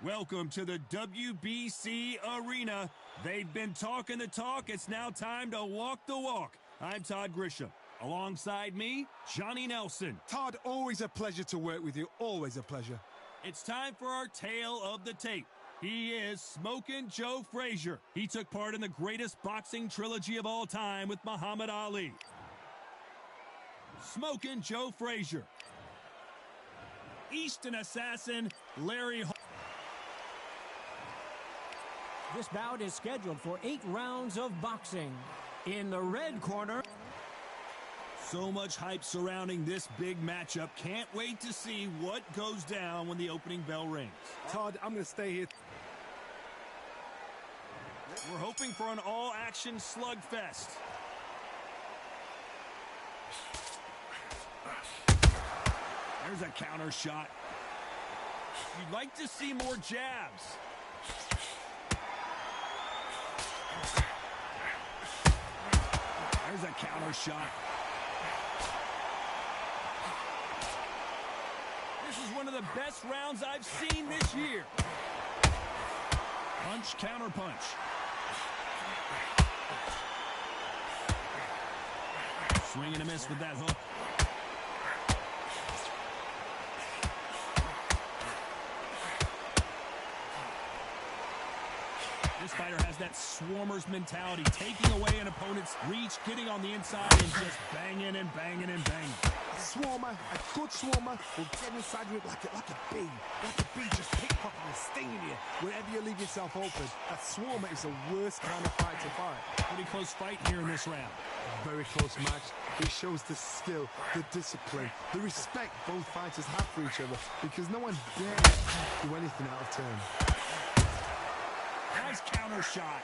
Welcome to the WBC Arena. They've been talking the talk. It's now time to walk the walk. I'm Todd Grisham. Alongside me, Johnny Nelson. Todd, always a pleasure to work with you. Always a pleasure. It's time for our tale of the tape. He is Smokin' Joe Frazier. He took part in the greatest boxing trilogy of all time with Muhammad Ali. Smokin' Joe Frazier. Eastern Assassin, Larry Hall. This bout is scheduled for 8 rounds of boxing. In the red corner. So much hype surrounding this big matchup. Can't wait to see what goes down when the opening bell rings. Todd, I'm going to stay here. We're hoping for an all-action slugfest. There's a counter shot. You'd like to see more jabs. There's a counter shot. This is one of the best rounds I've seen this year. Punch, counter punch. Swing and a miss with that hook. This fighter has that swarmer's mentality, taking away an opponent's reach, getting on the inside, and just banging and banging and banging. A swarmer, a good swarmer, will get inside you like a bee. Like a bee just pickpocketing and stinging you wherever you leave yourself open. A swarmer is the worst kind of fight to fight. Pretty close fight here in this round. Very close match. It shows the skill, the discipline, the respect both fighters have for each other, because no one dares do anything out of turn. Nice counter shot.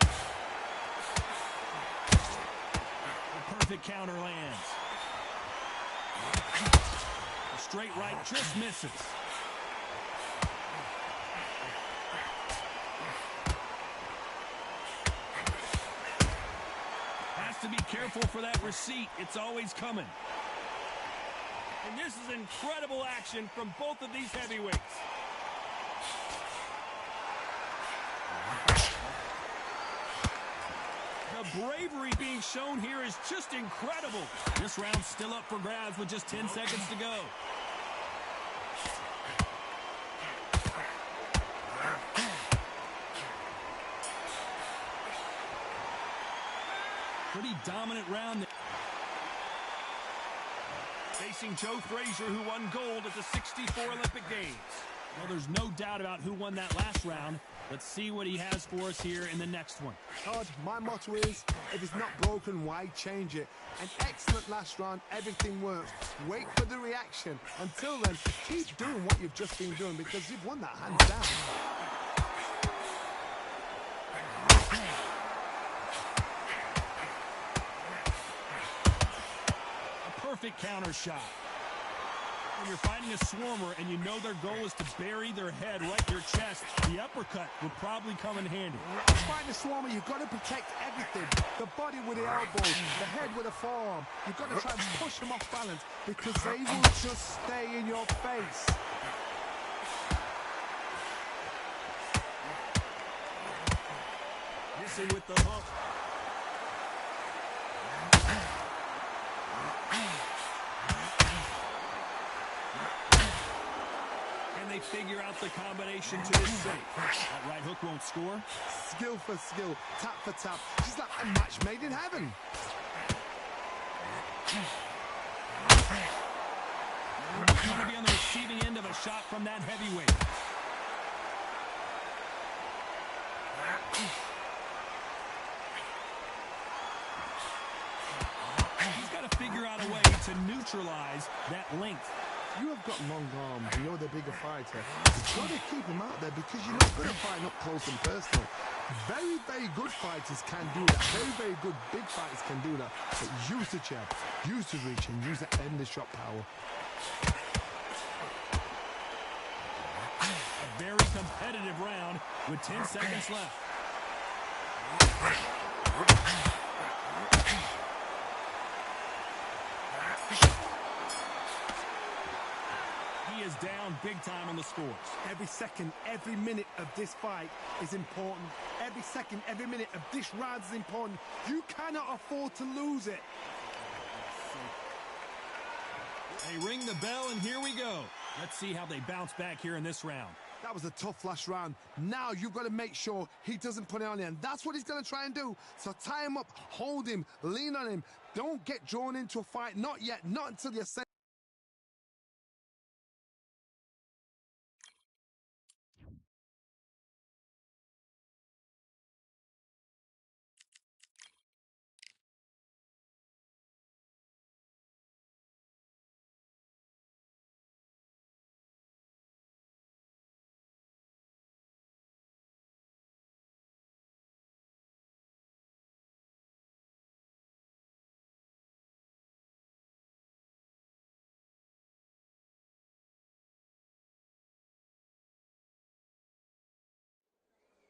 The perfect counter lands. A straight right just misses. Has to be careful for that receipt. It's always coming. And this is incredible action from both of these heavyweights. The bravery being shown here is just incredible. This round's still up for grabs with just 10 seconds to go. Pretty dominant round. Facing Joe Frazier, who won gold at the '64 Olympic Games. Well, there's no doubt about who won that last round. Let's see what he has for us here in the next one. Todd, my motto is, if it's not broken, why change it? An excellent last round, everything works. Wait for the reaction. Until then, keep doing what you've just been doing, because you've won that hands down. A perfect counter shot. When you're fighting a swarmer and you know their goal is to bury their head right in your chest, the uppercut will probably come in handy. Fighting a swarmer, you've got to protect everything. The body with the elbows, the head with the forearm. You've got to try and push them off balance, because they will just stay in your face. Missing with the hook. They figure out the combination to this safe. That right hook won't score. Skill for skill, tap for tap. She's like a match made in heaven. He's going to be on the receiving end of a shot from that heavyweight. He's got to figure out a way to neutralize that length. You have got long arms and you're the bigger fighter. You've got to keep him out there, because you're not going to fight up close and personal. Very, very good fighters can do that. Very, very good big fighters can do that. But use the jab, use the reach, and use that endless shot power. A very competitive round with 10 seconds left. is down big time on the scores. Every second, every minute of this fight is important. Every second, every minute of this round is important. You cannot afford to lose it. They ring the bell, and here we go. Let's see how they bounce back here in this round. That was a tough last round. Now you've got to make sure he doesn't put it on you, and that's what he's going to try and do. So tie him up, hold him, lean on him. Don't get drawn into a fight. Not yet. Not until you're safe.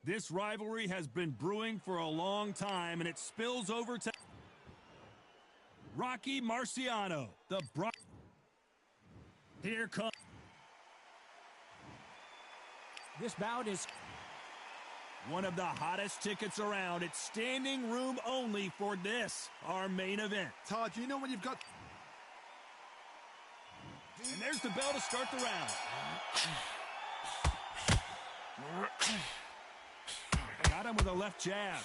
This rivalry has been brewing for a long time, and it spills over to Rocky Marciano. Here comes. This bout is one of the hottest tickets around. It's standing room only for this, our main event. Todd, you know when you've got... And there's the bell to start the round. Got him with a left jab.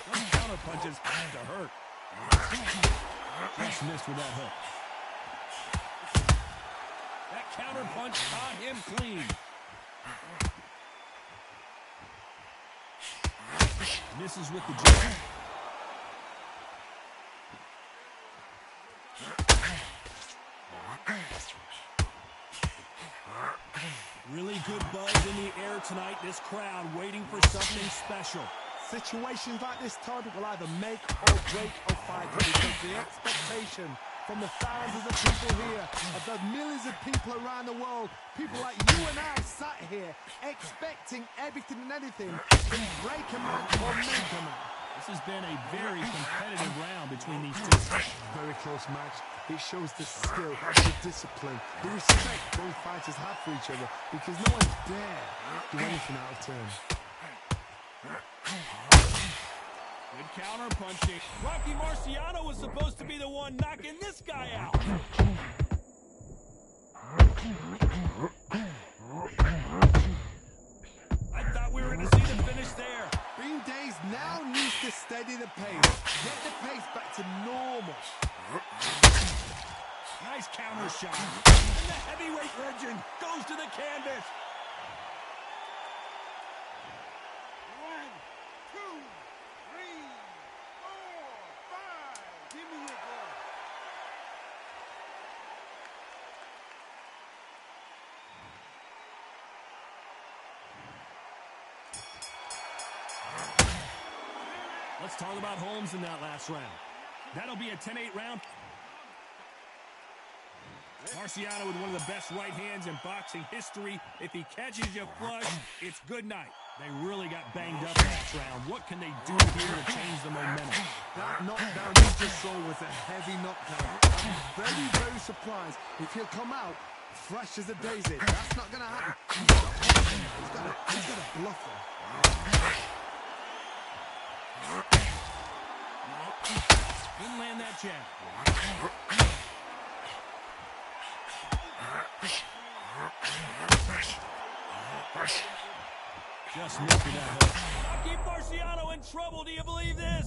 Those counter punches have to hurt. Just missed with that hook. That counter punch caught him clean. Misses with the jab. Really good buzz in the air tonight. This crowd waiting for something special. Situations like this, Todd, will either make or break a fight, because the expectation from the thousands of people here, of the millions of people around the world, people like you and I sat here expecting everything and anything to break a man or make a man. This has been a very competitive round between these two. Very close match. It shows the skill, the discipline, the respect both fighters have for each other, because no one dare do anything out of turn. Good counter punching. Rocky Marciano was supposed to be the one knocking this guy out. I thought we were going to see the finish there. Bean Days now needs to steady the pace. Get the pace back to normal. Nice counter shot. And the heavyweight legend goes to the canvas. 1, 2, 3, 4, 5. Give me your ball. Let's talk about Holmes in that last round. That'll be a 10-8 round. Marciano with one of the best right hands in boxing history. If he catches you flush, it's good night. They really got banged up last round. What can they do here to change the momentum? That knockdown you just saw was a heavy knockdown. I'm very, very surprised if he'll come out fresh as a daisy. That's not going to happen. He's got a bluffer. Didn't land that jab. Just missed that hook. Rocky Marciano in trouble. Do you believe this? 1,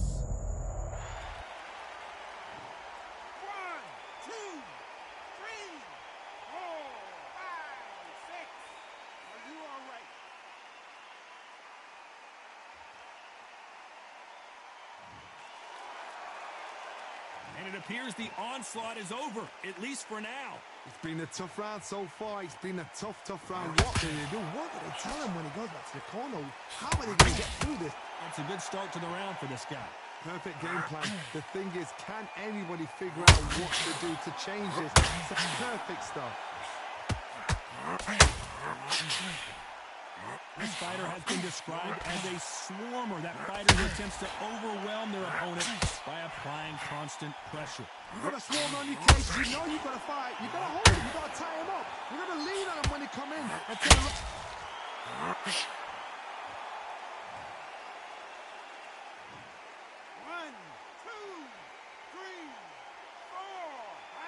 2, 3, 4, 5, 6. Are you all right? And it appears the onslaught is over, at least for now. It's been a tough round so far. It's been a tough round. What do they do? What do they tell him when he goes back to the corner? How are they going to get through this? That's a good start to the round for this guy. Perfect game plan. The thing is, can anybody figure out what to do to change this? It's a perfect start. This fighter has been described as a swarmer, that fighter who attempts to overwhelm their opponent by applying constant pressure. You got to swarm on your case. You know you got to fight. You got to hold him. You got to tie him up. You got to lean on him when he come in and tell him. 1, 2, 3, 4, 5,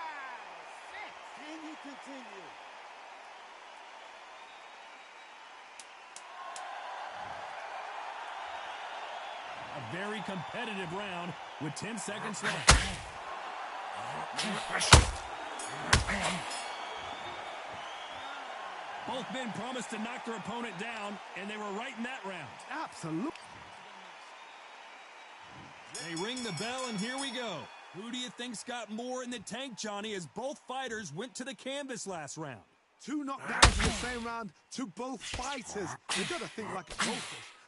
6. Can you continue? A very competitive round with 10 seconds left. Both men promised to knock their opponent down, and they were right in that round. Absolutely. They ring the bell, and here we go. Who do you think's got more in the tank, Johnny, as both fighters went to the canvas last round? 2 knockdowns in the same round to both fighters. You got to think like a coach.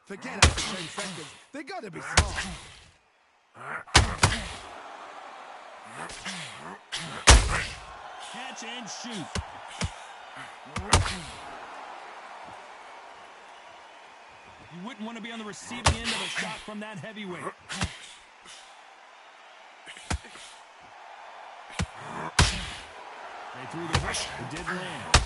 Forget after 10 seconds. They got to be smart. Catch and shoot. You wouldn't want to be on the receiving end of a shot from that heavyweight. They threw the rush. It did land.